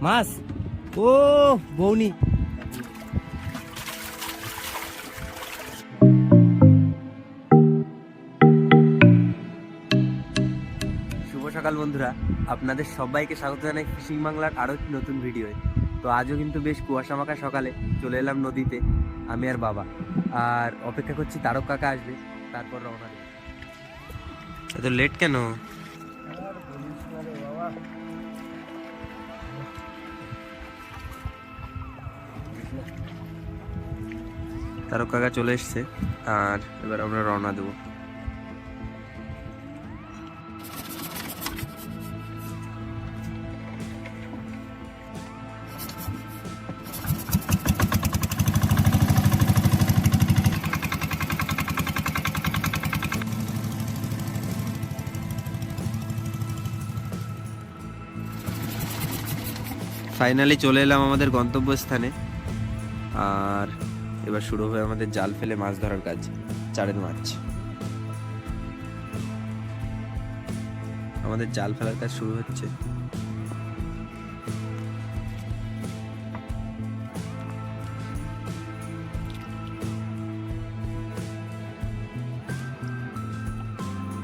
মাছ। ও বৌনি। শুভ সকাল বন্ধুরা, আপনাদের সবাইকে স্বাগত জানাই ফিশিং বাংলার আরো একটি নতুন ভিডিও। তো আজও কিন্তু বেশ কুয়াশা মাখা সকালে চলে এলাম নদীতে, আমি আর বাবা। আর অপেক্ষা করছি তারক কাকা আসবে, তারপর রওনা দেব। এত লেট কেন? তারক কাকা চলে এসছে, আর এবার আমরা রওনা দেবো। ফাইনালি চলে এলাম আমাদের গন্তব্যস্থানে, আর এবার শুরু হবে আমাদের জাল ফেলে মাছ ধরার কাজ। চারের মাছ, আমাদের জাল ফেলার কাজ শুরু হচ্ছে।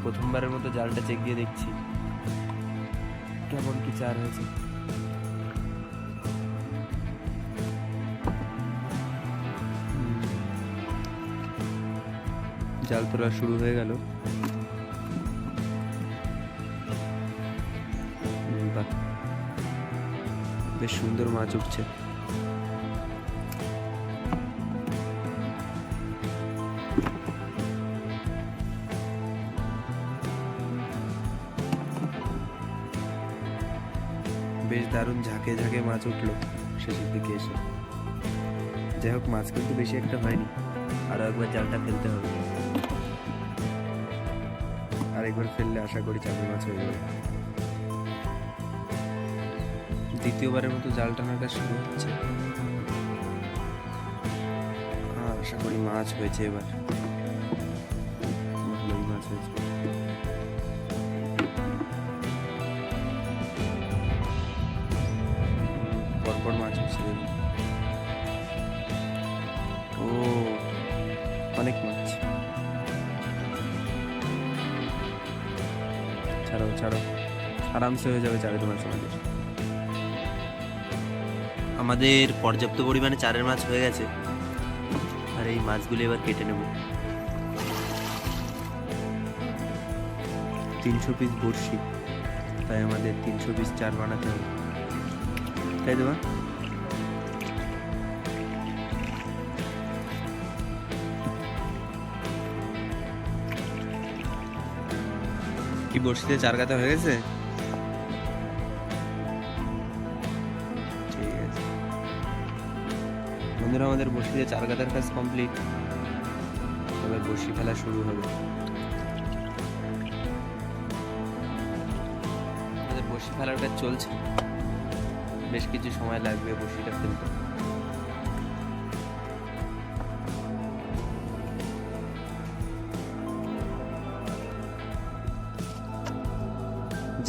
প্রথমবারের মতো জালটা চেক দিয়ে দেখছি কেমন কি চার হয়েছে। জাল তোলা শুরু হয়ে গেল। বাহ, বেশ সুন্দর মাছ উঠছে। বেশ দারুণ ঝাঁকে ঝাঁকে মাছ উঠলো শেষের দিকে এসে। যাই হোক, মাছ কিন্তু বেশি একটা হয়নি, আরো একবার জালটা ফেলতে হবে। আরেকবার ফেললে আশা করি চাপের মাছ হয়ে যাবে। দ্বিতীয়বারের মতো জাল টানার কাজ শুরু হচ্ছে, আর আশা করি মাছ হয়েছে। এবার ভালোই মাছ হয়েছে। পরপর মাছ হচ্ছে, ও অনেক মাছ। ছাড়ো ছাড়ো, আরামসে হয়ে যাবে চারের মাছ আমাদের। আমাদের পর্যাপ্ত পরিমাণে চারের মাছ হয়ে গেছে, আর এই মাছগুলো এবার কেটে নেব। 300 পিস বড়শি, তাই আমাদের 300 পিস চার বানাতে হবে, তাই দেবা? কি বড়শিতে চার গাঁথা হয়ে গেছে? ঠিক আছে বন্ধুরা, আমাদের বড়শিতে চার গাঁথার কাজ কমপ্লিট। এবার বড়শি ফেলা শুরু হবে। আমাদের বড়শি ফেলার কাজ চলছে, বেশ কিছু সময় লাগবে বড়শিটা ফেলতে।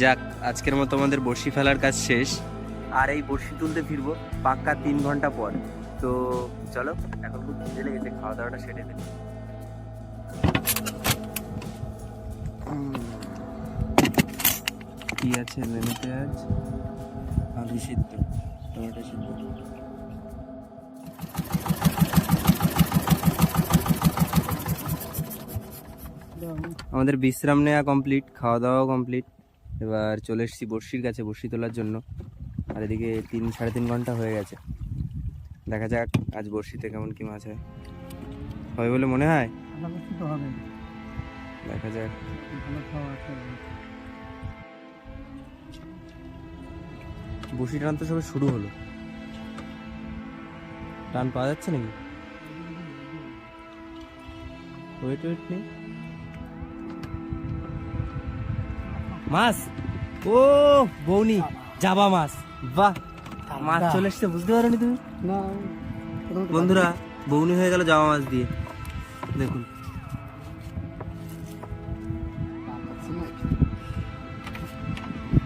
যাক, আজকের মতো আমাদের বড়শি ফেলার কাজ শেষ, আর এই বড়শি তুলতে ফিরবো পাক্কা 3 ঘন্টা পর। তো চলো, এখন খুব খিদে লেগেছে, খাওয়া দাওয়াটা সেরে দিই। কি আছে মেনুতে আজ? আলু সিদ্ধ, টমেটো সিদ্ধ। আমাদের বিশ্রাম নেওয়া কমপ্লিট, খাওয়া দাওয়া কমপ্লিট। এবার চলে এসেছি বড়শির কাছে বড়শি তোলার জন্য। আর এদিকে 3-3.5 ঘন্টা হয়ে গেছে। দেখা যাক আজ বড়শিতে কেমন কি মাছ হয়। হবে বলে মনে হয়, দেখা যাক। বড়শি টান তো সবে শুরু হলো, টান পাওয়া যাচ্ছে নাকি? ওয়েট ওয়েট নেই, মাছ। ও বৌনি, জাবা মাছ। বাহ, মাছ চলে এসছে, বুঝতে পারোনি তুমি? না বন্ধুরা, বৌনি হয়ে গেল জাবা মাছ দিয়ে। দেখুন,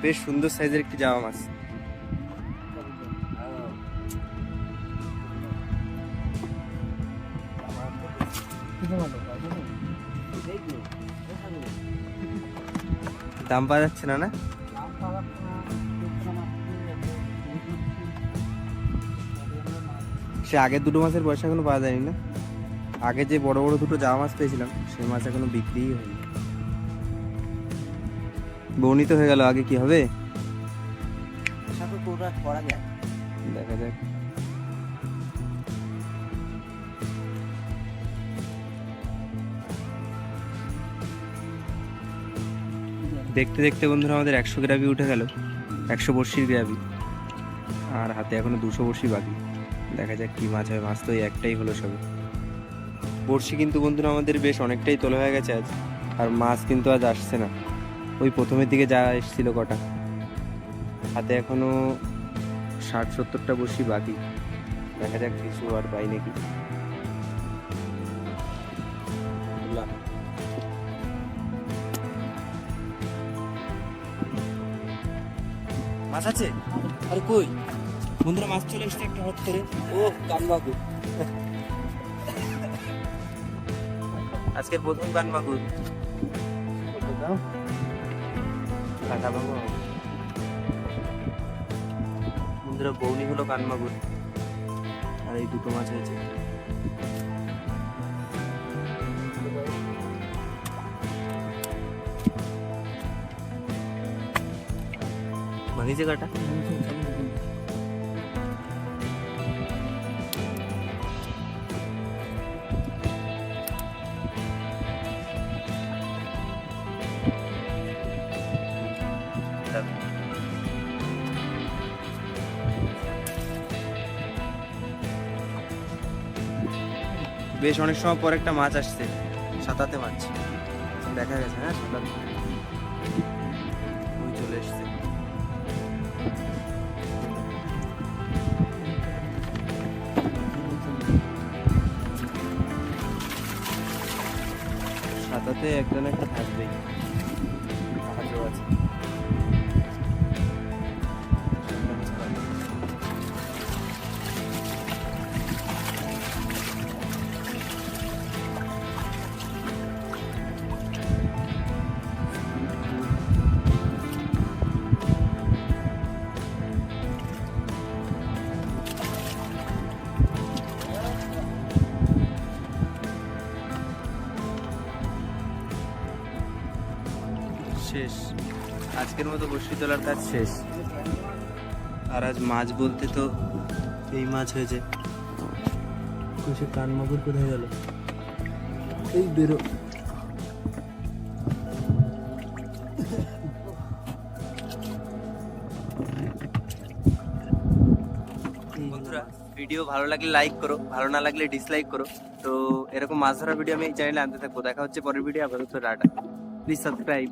বেশ সুন্দর সাইজের একটি জাবা মাছ। দাম পাওয়া যাচ্ছে না না? সে আগের দুটো মাছের পয়সা এখনো পাওয়া যায়নি না? আগে যে বড় বড় দুটো জামা মাছ পেয়েছিলাম সেই মাছ এখনো বিক্রিই হয়নি। বর্ণিত হয়ে গেল, আগে কি হবে দেখা যাক। দেখতে দেখতে বন্ধুরা আমাদের 100 গ্রাবি উঠে গেল, 100 বড়শির গ্রাবি, আর হাতে এখনো 200 বড়শি বাকি। দেখা যাক কি মাছ হয়। মাছ তো এই একটাই হলো সবে। বড়শি কিন্তু বন্ধুরা আমাদের বেশ অনেকটাই তোলা হয়ে গেছে আজ, আর মাছ কিন্তু আজ আসছে না। ওই প্রথমের দিকে যা এসেছিল কটা, হাতে এখনো 60-70টা বড়শি বাকি। দেখা যাক কিছু আর পাই নাকি। মাছ আছে? আরে কই বন্ধুরা, মাছ চলে এসছে একটা হট করে। ও কানমাগুর, আজকের প্রথম কানমাগুর। কাটা বাবু বন্ধুরা, বৌনি হলো কানমাগুর, আর এই দুটো মাছ হয়েছে। ভাঙিছে কাটা। বেশ অনেক সময় পর একটা মাছ আসছে, সাতাতে মাছ দেখা গেছে। হ্যাঁ সাতাতে ওই চলে এসছে। সাতাতে একটা না একটা থাকবেই, আজও আছে। শেষ, আজকের মতো বড়শি তোলার কাজ শেষ। আর আজ মাছ বলতে তো এই মাছ হয়েছে। সে কানমাগুর কোথায় গেল? এই বেরো। বন্ধুরা, ভিডিও ভালো লাগলে লাইক করো, ভালো না লাগলে ডিসলাইক করো। তো এরকম মাছ ধরার ভিডিও আমি এই চ্যানেলে আনতে থাকবো। দেখা হচ্ছে পরের ভিডিও। আপাতত টাটা, প্লিজ সাবস্ক্রাইব।